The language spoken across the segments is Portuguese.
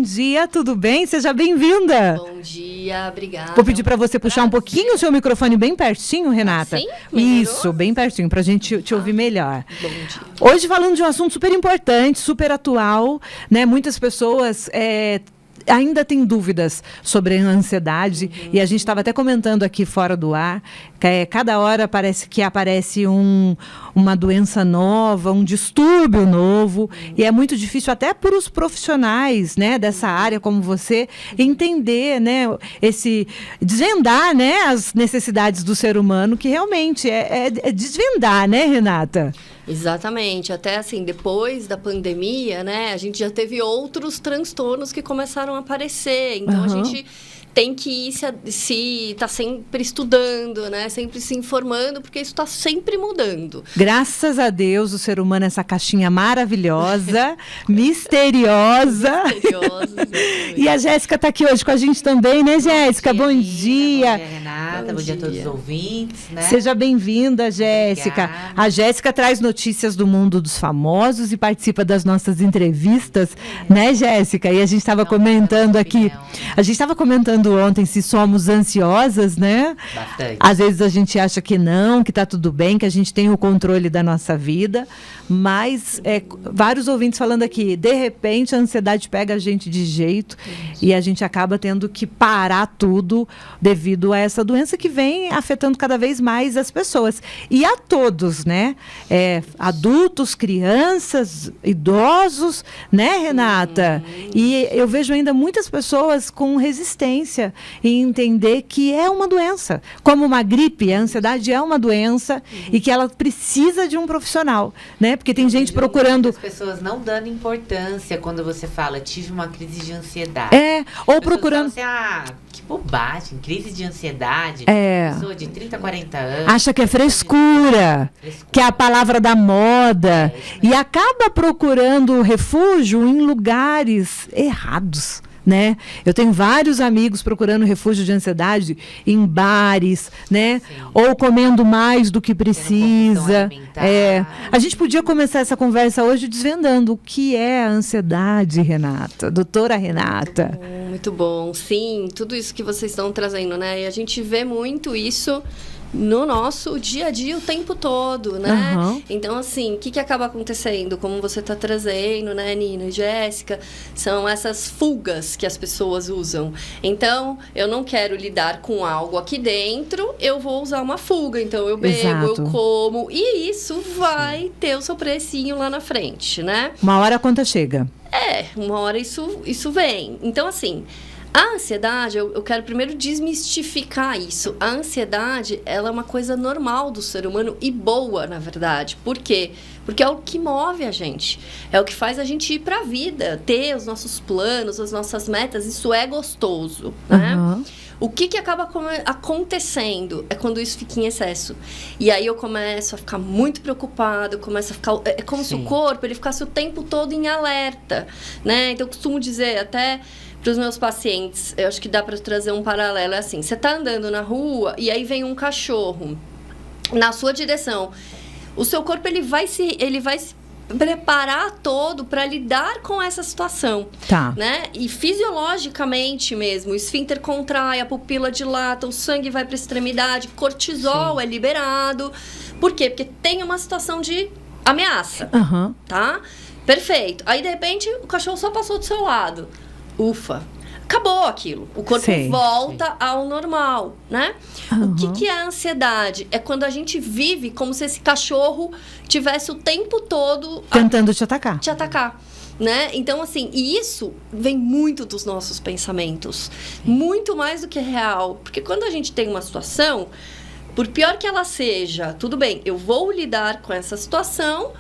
dia, tudo bem? Seja bem-vinda. Bom dia, obrigada. Vou pedir para você puxar um pouquinho o seu microfone bem pertinho, Renata. Sim? Isso, bem pertinho, para a gente te ouvir melhor. Bom dia. Hoje falando de um assunto super importante, super atual, né? Muitas pessoas ainda têm dúvidas sobre a ansiedade, e a gente estava até comentando aqui fora do ar, que cada hora parece que aparece uma doença nova, um distúrbio novo, e é muito difícil até para os profissionais, né, dessa área como você, entender, né, desvendar, né, as necessidades do ser humano, que realmente é desvendar, né, Renata? Exatamente. Até assim, depois da pandemia, né, a gente já teve outros transtornos que começaram a aparecer. Então, a gente tem que tá sempre estudando, né? Sempre se informando, porque isso está sempre mudando. Graças a Deus, o ser humano é essa caixinha maravilhosa, misteriosa. E a Jéssica está aqui hoje com a gente também, né, Jéssica? Bom dia. Bom dia, Renata. Bom dia a todos os ouvintes, né? Seja bem-vinda, Jéssica. Obrigada. A Jéssica traz notícias do mundo dos famosos e participa das nossas entrevistas, né, Jéssica? E a gente estava comentando aqui, a gente estava comentando ontem se somos ansiosas, né? Bastante. Às vezes a gente acha que não, que está tudo bem, que a gente tem o controle da nossa vida, mas vários ouvintes falando aqui, de repente a ansiedade pega a gente de jeito e a gente acaba tendo que parar tudo devido a essa doença que vem afetando cada vez mais as pessoas. E a todos, né? Adultos, crianças, idosos, né, Renata? E eu vejo ainda muitas pessoas com resistência em entender que é uma doença. Como uma gripe, a ansiedade é uma doença e que ela precisa de um profissional, né? Porque tem gente procurando... As pessoas não dando importância quando você fala, tive uma crise de ansiedade. Ou procurando... Assim, que bobagem, crise de ansiedade. Pessoa de 30, 40 anos. Acha que é frescura, que é a palavra da moda. E acaba procurando refúgio em lugares errados, né? Eu tenho vários amigos procurando refúgio de ansiedade em bares, né? Sim. Ou comendo mais do que precisa. A gente podia começar essa conversa hoje desvendando o que é a ansiedade, Renata, doutora Renata. Muito bom. Sim, tudo isso que vocês estão trazendo, né? E a gente vê muito isso no nosso dia a dia o tempo todo, né? Então, assim, o que acaba acontecendo? Como você está trazendo, né, Nina e Jéssica, são essas fugas que as pessoas usam. Então, eu não quero lidar com algo aqui dentro, eu vou usar uma fuga. Então, eu bebo, Exato. eu como, e isso vai ter o seu precinho lá na frente, né? Uma hora a conta chega. Uma hora isso vem. Então, assim... A ansiedade, eu quero primeiro desmistificar isso. A ansiedade, ela é uma coisa normal do ser humano e boa, na verdade. Por quê? Porque é o que move a gente. É o que faz a gente ir para a vida, ter os nossos planos, as nossas metas. Isso é gostoso, né? O que acaba acontecendo é quando isso fica em excesso. E aí eu começo a ficar muito preocupado, começo a ficar... É como se o corpo ele ficasse o tempo todo em alerta, né? Então, eu costumo dizer até... Para os meus pacientes, eu acho que dá para trazer um paralelo. É assim, você está andando na rua e aí vem um cachorro na sua direção. O seu corpo ele vai se preparar todo para lidar com essa situação. Tá. Né? E fisiologicamente mesmo, o esfíncter contrai, a pupila dilata, o sangue vai para a extremidade, cortisol é liberado. Por quê? Porque tem uma situação de ameaça. Tá? Perfeito. Aí, de repente, o cachorro só passou do seu lado. Ufa, acabou aquilo. O corpo volta ao normal, né? O que é a ansiedade? É quando a gente vive como se esse cachorro tivesse o tempo todo... tentando te atacar. Né? Então, assim, e isso vem muito dos nossos pensamentos. Muito mais do que real. Porque quando a gente tem uma situação, por pior que ela seja, tudo bem, eu vou lidar com essa situação,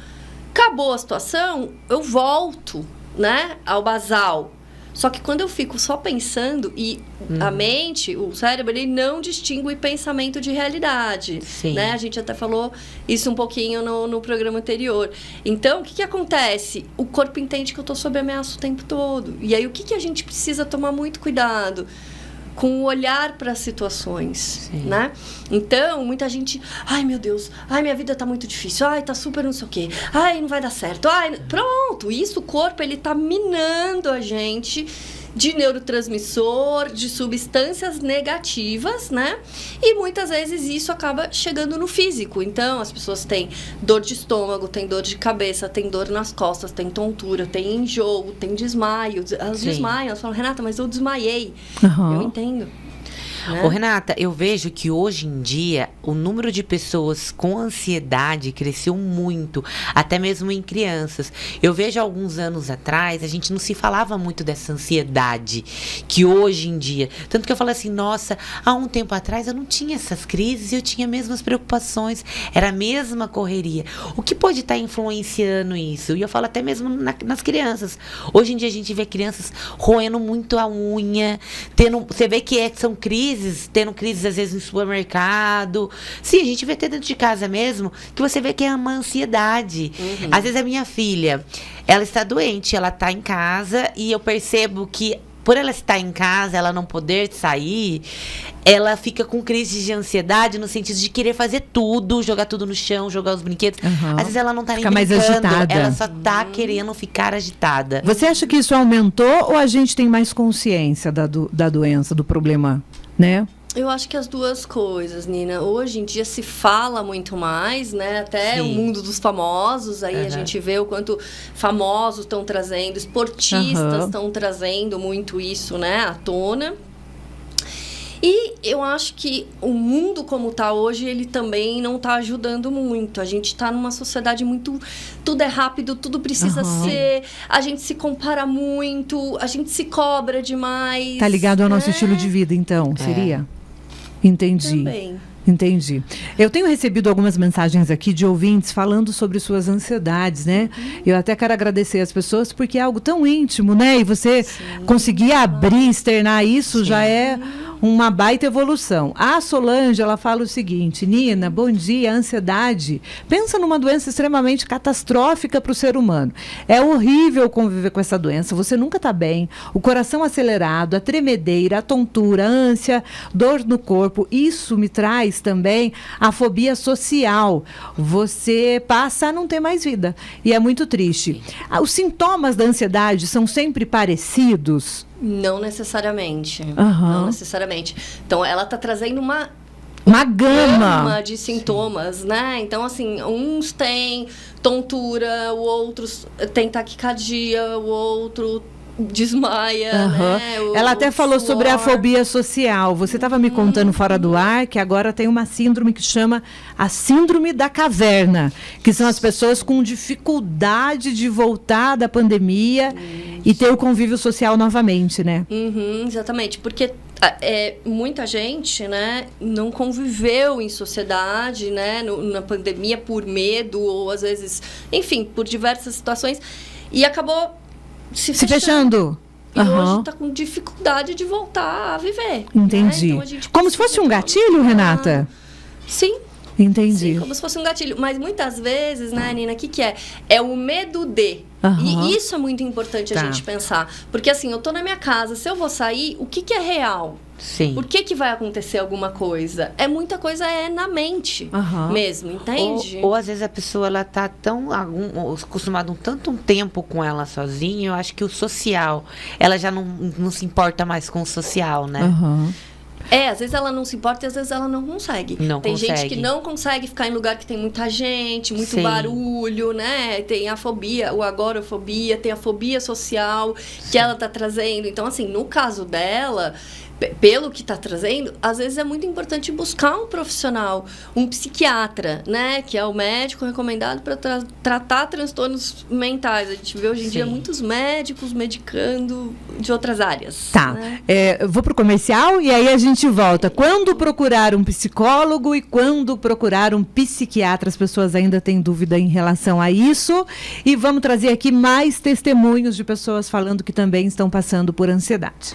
acabou a situação, eu volto, né, ao basal. Só que quando eu fico só pensando e a mente, o cérebro, ele não distingue pensamento de realidade. Né? A gente até falou isso um pouquinho no programa anterior. Então, o que acontece? O corpo entende que eu estou sob ameaça o tempo todo. E aí, o que a gente precisa tomar muito cuidado? com o olhar para as situações, né? Então, muita gente, ai meu Deus, ai minha vida tá muito difícil, ai tá super não sei o quê, ai não vai dar certo, ai... Pronto, isso o corpo, ele tá minando a gente de neurotransmissor, de substâncias negativas, né? E muitas vezes isso acaba chegando no físico. Então, as pessoas têm dor de estômago, têm dor de cabeça, têm dor nas costas, têm tontura, têm enjoo, têm desmaio. Elas desmaiam, elas falam, Renata, mas eu desmaiei. Eu entendo. Né? Ô, Renata, eu vejo que hoje em dia o número de pessoas com ansiedade cresceu muito, até mesmo em crianças. Eu vejo alguns anos atrás, a gente não se falava muito dessa ansiedade que hoje em dia. Tanto que eu falo assim, nossa, há um tempo atrás eu não tinha essas crises, eu tinha mesmo as preocupações, era a mesma correria. O que pode estar influenciando isso? E eu falo até mesmo nas crianças. Hoje em dia a gente vê crianças roendo muito a unha, você vê que são crises, tendo crises às vezes no supermercado. Sim, a gente vê até dentro de casa mesmo, que você vê que é uma ansiedade. Às vezes a minha filha, ela está doente, ela está em casa e eu percebo que por ela estar em casa, ela não poder sair, ela fica com crise de ansiedade no sentido de querer fazer tudo, jogar tudo no chão, jogar os brinquedos. Às vezes ela não tá nem mais agitada. Ela só tá querendo ficar agitada. Você acha que isso aumentou ou a gente tem mais consciência da doença, do problema, né? Eu acho que as duas coisas, Nina. Hoje em dia se fala muito mais, né? Até o mundo dos famosos, aí a gente vê o quanto famosos estão trazendo, esportistas estão trazendo muito isso, né, à tona. E eu acho que o mundo como está hoje, ele também não está ajudando muito. A gente está numa sociedade muito... Tudo é rápido, tudo precisa ser... A gente se compara muito, a gente se cobra demais. Tá ligado ao nosso estilo de vida, então, seria? Entendi. Também. Entendi. Eu tenho recebido algumas mensagens aqui de ouvintes falando sobre suas ansiedades, né? Eu até quero agradecer as pessoas porque é algo tão íntimo, né? E você conseguir abrir, externar isso já é uma baita evolução. A Solange, ela fala o seguinte: Nina, bom dia, a ansiedade. Pensa numa doença extremamente catastrófica para o ser humano. É horrível conviver com essa doença, você nunca está bem, o coração acelerado, a tremedeira, a tontura, a ânsia, dor no corpo. Isso me traz também a fobia social. Você passa a não ter mais vida. E é muito triste. Os sintomas da ansiedade são sempre parecidos? Não necessariamente. Não necessariamente. Então, ela está trazendo uma gama de sintomas, né? Então, assim, uns têm tontura, o outros tem taquicardia, o outro desmaia, né? Ela até falou sobre a fobia social. Você estava me contando fora do ar que agora tem uma síndrome que chama a síndrome da caverna, que são as pessoas com dificuldade de voltar da pandemia e ter o convívio social novamente, né? Exatamente, porque muita gente, né, não conviveu em sociedade, né, na pandemia por medo ou às vezes, enfim, por diversas situações e acabou se fechando. E hoje está com dificuldade de voltar a viver. Entendi. Né? Então, como se fosse um gatilho, Renata? Sim. Entendi. Sim, como se fosse um gatilho. Mas muitas vezes, né, Nina, o que é? É o medo de. E isso é muito importante a gente pensar. Porque assim, eu tô na minha casa, se eu vou sair, o que é real? Sim. Por que vai acontecer alguma coisa? Muita coisa é na mente mesmo, entende? Ou às vezes a pessoa, ela tá tão acostumada tanto tempo com ela sozinha, eu acho que o social, ela já não se importa mais com o social, né? Às vezes ela não se importa e às vezes ela não consegue. Tem gente que não consegue ficar em lugar que tem muita gente, muito barulho, né? Tem a fobia, o agorafobia, tem a fobia social que ela tá trazendo. Então, assim, no caso dela, pelo que está trazendo, às vezes é muito importante buscar um profissional, um psiquiatra, né? Que é o médico recomendado para tratar transtornos mentais. A gente vê hoje em dia muitos médicos medicando de outras áreas. Tá. Né? Eu vou pro comercial e aí a gente volta. Quando procurar um psicólogo e quando procurar um psiquiatra? As pessoas ainda têm dúvida em relação a isso. E vamos trazer aqui mais testemunhos de pessoas falando que também estão passando por ansiedade.